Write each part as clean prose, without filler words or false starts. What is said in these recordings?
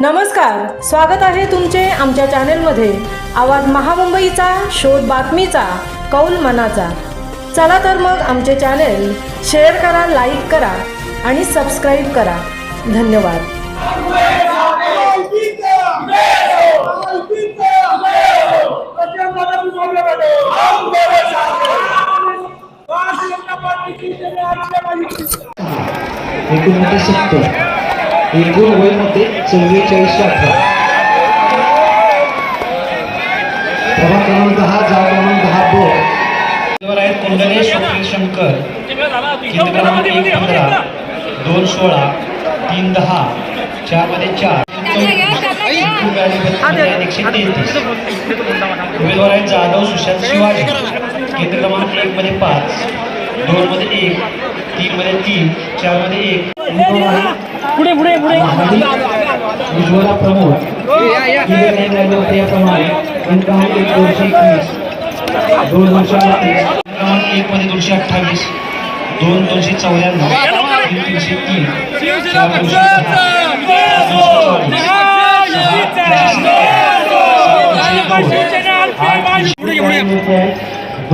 नमस्कार, स्वागत आहे तुमचे आमच्या चॅनेलमध्ये। आवाज महामुंबईचा, शोध बातमीचा, कौल मनाचा। चला तर मग आमचे चॅनेल शेअर करा, लाईक करा आणि सबस्क्राईब करा। धन्यवाद। एकूण वयमध्ये 4418 प्रभाग क्रमांक 10 जागा क्रमांक 10 आहेत कुंडले स्वप्नील शंकर केंद्र क्रमांक 115 216 310 4 मध्ये 4 133 उमेदवार आहेत जाधव सुशांत शिवाजी केंद्र क्रमांक 1 मध्ये 5 2 मध्ये 1 3 मध्ये 3 4 मध्ये 1 पुढे पुढे पुढे उज्ज्वला प्रमोद त्याप्रमाणे क्रमांक 221 2 238 क्रमांक 1 मध्ये 228 2 294 303 4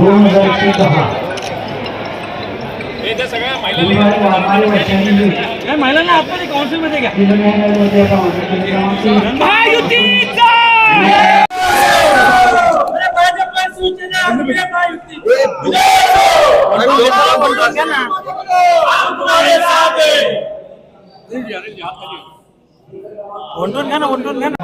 2010 महिलांना आतमध्ये काउन्सिल मध्ये घ्या। वंटून घ्या ना, वंटून घ्या ना।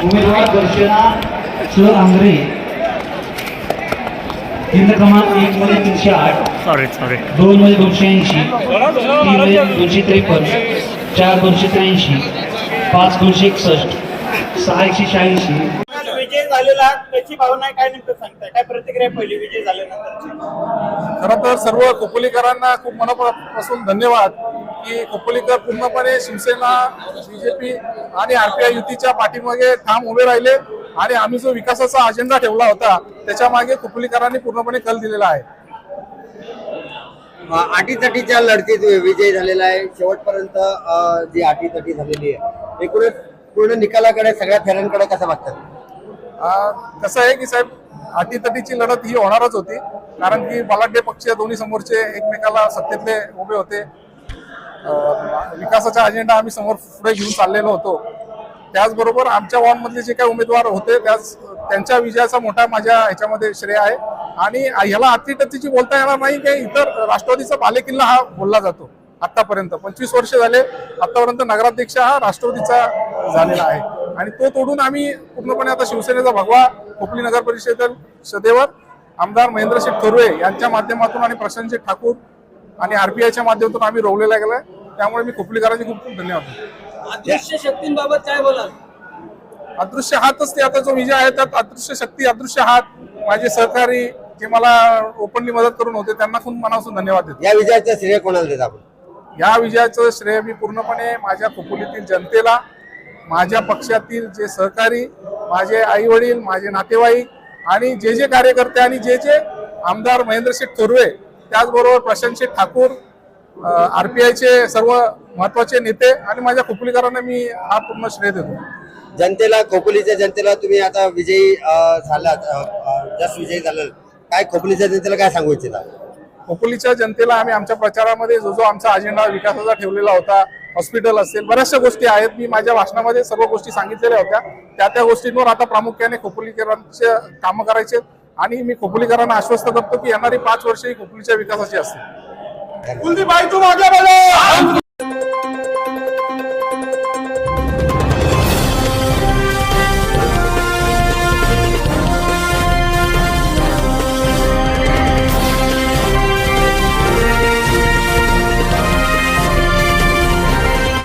उमेदवार दर्शना सर आंग्रे केंद्र क्रमांक 1 मध्ये 308 2 मध्ये 280 3 मध्ये 253 4 283 5 261 6 186 विजय झालेला त्याची भावना काय नेमकं सांगताय? काय प्रतिक्रिया पहिली विजय झाल्यानंतरची? खरं तर सर्व खोपोलीकरांना खूप मनापासून धन्यवाद की खोपोलीकर पूर्णपणे शिवसेना, बीजेपी आणि आरपीआय युतीच्या पाठीमागे ठाम उभे राहिले आणि आम्ही जो विकासाचा अजेंडा ठेवला होता त्याच्या मागे खोपोलीकरांनी पूर्णपणे कल दिलेला आहे। आटीतटीच्या लढतीत विजय झालेला आहे। शेवटपर्यंत जी आटीतटी झालेली आहे एकूणच पूर्ण निकालाकडे सगळ्या फेऱ्यांकडे कसं बघतात? कसं आहे की साहेब, अटीतटीची लढत ही होणारच होती, कारण की बलाढ्य पक्ष दोन्ही समोरचे एकमेकाला सत्तेतले उभे होते। विकासाचा अजेंडा आम्ही समोर पुढे घेऊन चाललेलो होतो। त्याचबरोबर आमच्या वॉर्डमधले जे काही उमेदवार होते त्यांच्या विजयाचा मोठा माझ्या ह्याच्यामध्ये श्रेय आहे आणि ह्याला अटीतटीची बोलता येणार नाही की इतर राष्ट्रवादीचा बालेकिल्ला हा बोलला जातो। आतापर्यंत 25 वर्ष झाले, आतापर्यंत नगराध्यक्ष हा राष्ट्रवादीचा झालेला आहे आणि तो तोडून आम्ही पूर्णपणे आता शिवसेनेचा भगवा खोपोली नगर परिषदेवर आमदार महेंद्रशेठ थोरवे यांच्या माध्यमातून आणि प्रशांत ठाकूर आणि आरपीआयच्या माध्यमातून आम्ही रोवलेला गेलाय। त्यामुळे मी खोपोलीकरांचे खूप खूप धन्यवाद। अदृश्य शक्तींबाबत काय बोलाल? अदृश्य हातच ते आता जो विजय आहे त्यात अदृश्य शक्ती, अदृश्य हात, माझे सहकारी जे मला ओपनली मदत करून होते त्यांना खूप मनापासून धन्यवाद देतो। या विजयाचं श्रेय कोणाला देत आपण? या विजयाचं श्रेय मी पूर्णपणे माझ्या खोपोलीतील जनतेला, माझ्या पक्षातील जे सहकारी, माझे आई वडील, माझे नातेवाईक आणि जे कार्यकर्ते आणि जे आमदार महेंद्रशेठ थोरवे, त्याचबरोबर प्रशांत ठाकूर, आरपीआयचे सर्व महत्वाचे नेते आणि माझ्या खोपोलीकरांना मी हा पूर्ण श्रेय देतो। जनतेला, खोपोलीच्या जनतेला तुम्ही आता विजयी झालात, जस्ट विजयी झालं, काय खोपोलीच्या जनतेला काय सांगू इच्छिता? खोपोलीच्या जनतेला आम्ही आमच्या प्रचारामध्ये जो आमचा अजेंडा विकासाचा ठेवलेला होता, हॉस्पिटल असेल, बऱ्याचशा गोष्टी आहेत, मी माझ्या भाषणामध्ये सर्व गोष्टी सांगितलेल्या होत्या। त्या गोष्टींवर आता प्रामुख्याने खोपोलीकरांचे कामं करायचे आणि मी खोपोलीकरांना आश्वस्त करतो की येणारी 5 वर्ष ही खोपोलीच्या विकासाची असतील।